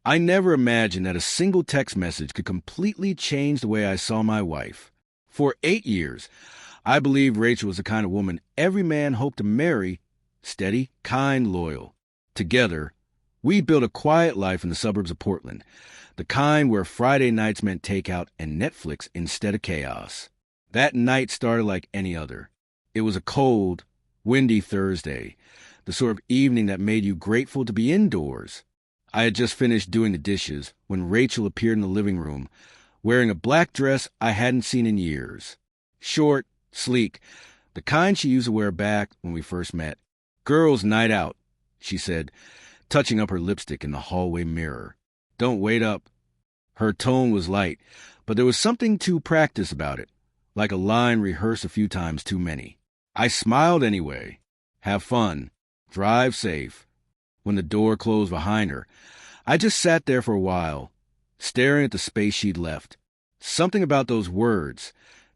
I never imagined that a single text message could completely change the way I saw my wife. For 8 years, I believed Rachel was the kind of woman every man hoped to marry, steady, kind, loyal. Together, we built a quiet life in the suburbs of Portland, the kind where Friday nights meant takeout and Netflix instead of chaos. That night started like any other. It was a cold, windy Thursday, the sort of evening that made you grateful to be indoors. I had just finished doing the dishes when Rachel appeared in the living room, wearing a black dress I hadn't seen in years. Short, sleek, the kind she used to wear back when we first met. "Girls' night out," she said, touching up her lipstick in the hallway mirror. "Don't wait up." Her tone was light, but there was something too practiced about it, like a line rehearsed a few times too many. I smiled anyway. "Have fun. Drive safe." When the door closed behind her, I just sat there for a while, staring at the space she'd left. Something about those words,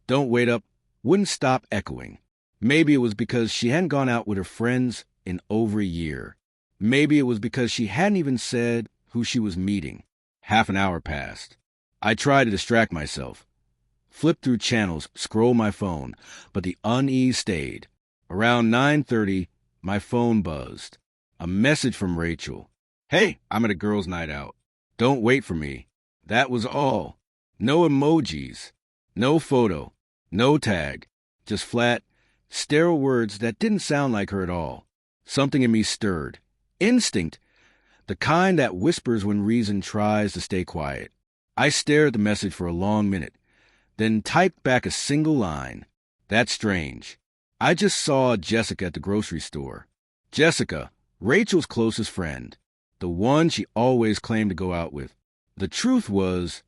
"Don't wait up," wouldn't stop echoing. Maybe it was because she hadn't gone out with her friends in over a year. Maybe it was because she hadn't even said who she was meeting. Half an hour passed. I tried to distract myself. Flipped through channels, scrolled my phone, but the unease stayed. Around 9:30, my phone buzzed. A message from Rachel. "Hey, I'm at a girls' night out. Don't wait for me." That was all. No emojis, no photo, no tag, just flat, sterile words that didn't sound like her at all. Something in me stirred. Instinct, the kind that whispers when reason tries to stay quiet. I stared at the message for a long minute, then typed back a single line. "That's strange. I just saw Jessica at the grocery store." Jessica, Rachel's closest friend, the one she always claimed to go out with. The truth was,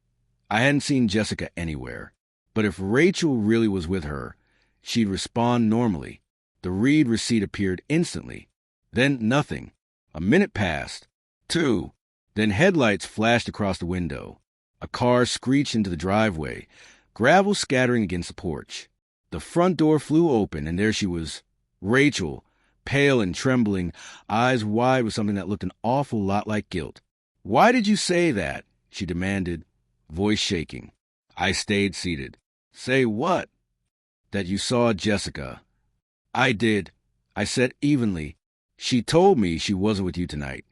I hadn't seen Jessica anywhere. But if Rachel really was with her, she'd respond normally. The read receipt appeared instantly. Then nothing. A minute passed. 2. Then headlights flashed across the window. A car screeched into the driveway, gravel scattering against the porch. The front door flew open, and there she was, Rachel, pale and trembling, eyes wide with something that looked an awful lot like guilt. "Why did you say that?" she demanded, voice shaking. I stayed seated. "Say what?" "That you saw Jessica." "I did," I said evenly. "She told me she wasn't with you tonight."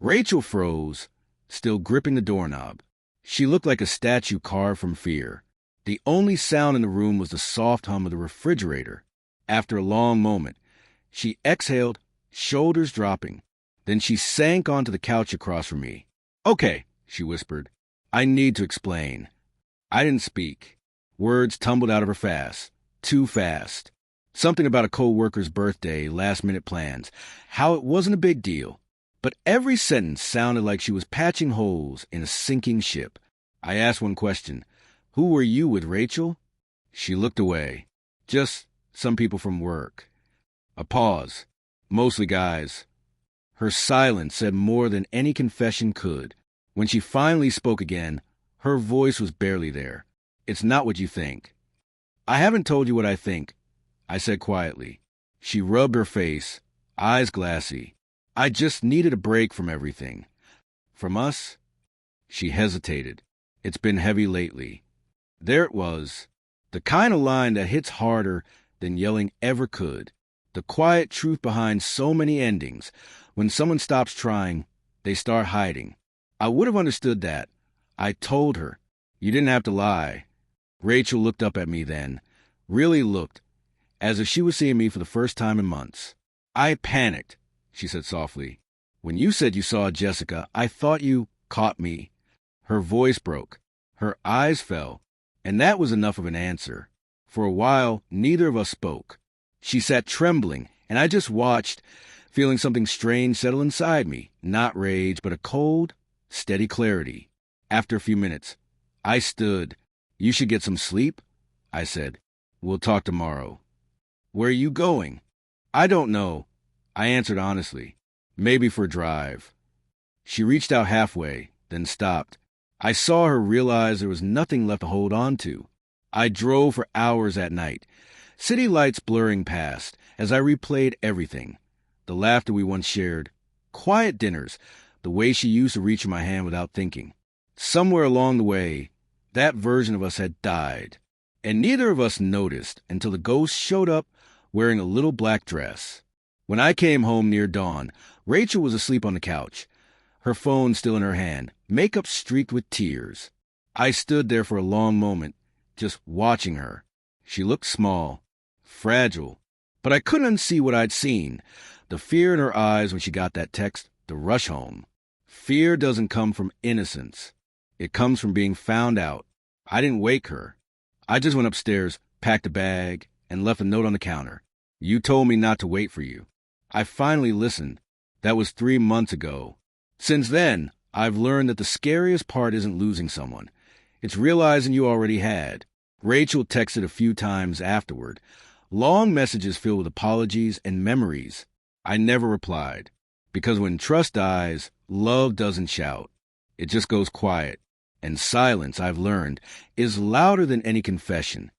Rachel froze, still gripping the doorknob. She looked like a statue carved from fear. The only sound in the room was the soft hum of the refrigerator. After a long moment, she exhaled, shoulders dropping. Then she sank onto the couch across from me. "Okay," she whispered. "I need to explain." I didn't speak. Words tumbled out of her fast. Too fast. Something about a co-worker's birthday, last-minute plans, how it wasn't a big deal. But every sentence sounded like she was patching holes in a sinking ship. I asked one question. "Who were you with, Rachel?" She looked away. "Just some people from work." A pause. "Mostly guys." Her silence said more than any confession could. When she finally spoke again, her voice was barely there. "It's not what you think." "I haven't told you what I think," I said quietly. She rubbed her face, eyes glassy. "I just needed a break from everything." "From us?" She hesitated. "It's been heavy lately." There it was. The kind of line that hits harder than yelling ever could. The quiet truth behind so many endings. When someone stops trying, they start hiding. I would have understood that. I told her. You didn't have to lie. Rachel looked up at me then. Really looked. As if she was seeing me for the first time in months. "I panicked," she said softly. "When you said you saw Jessica, I thought you caught me." Her voice broke. Her eyes fell. And that was enough of an answer. For a while, neither of us spoke. She sat trembling, and I just watched, feeling something strange settle inside me. Not rage, but a cold, steady clarity. After a few minutes, I stood. "You should get some sleep," I said. "We'll talk tomorrow." "Where are you going?" "I don't know," I answered honestly. "Maybe for a drive." She reached out halfway, then stopped. I saw her realize there was nothing left to hold on to. I drove for hours at night, city lights blurring past, as I replayed everything. The laughter we once shared, quiet dinners, the way she used to reach for my hand without thinking. Somewhere along the way, that version of us had died, and neither of us noticed until the ghost showed up wearing a little black dress. When I came home near dawn, Rachel was asleep on the couch, her phone still in her hand, makeup streaked with tears. I stood there for a long moment, just watching her. She looked small, fragile, but I couldn't unsee what I'd seen. The fear in her eyes when she got that text, the rush home. Fear doesn't come from innocence. It comes from being found out. I didn't wake her. I just went upstairs, packed a bag, and left a note on the counter. You told me not to wait for you. I finally listened. That was 3 months ago. Since then, I've learned that the scariest part isn't losing someone. It's realizing you already had. Rachel texted a few times afterward. Long messages filled with apologies and memories. I never replied. Because when trust dies, love doesn't shout. It just goes quiet. And silence, I've learned, is louder than any confession.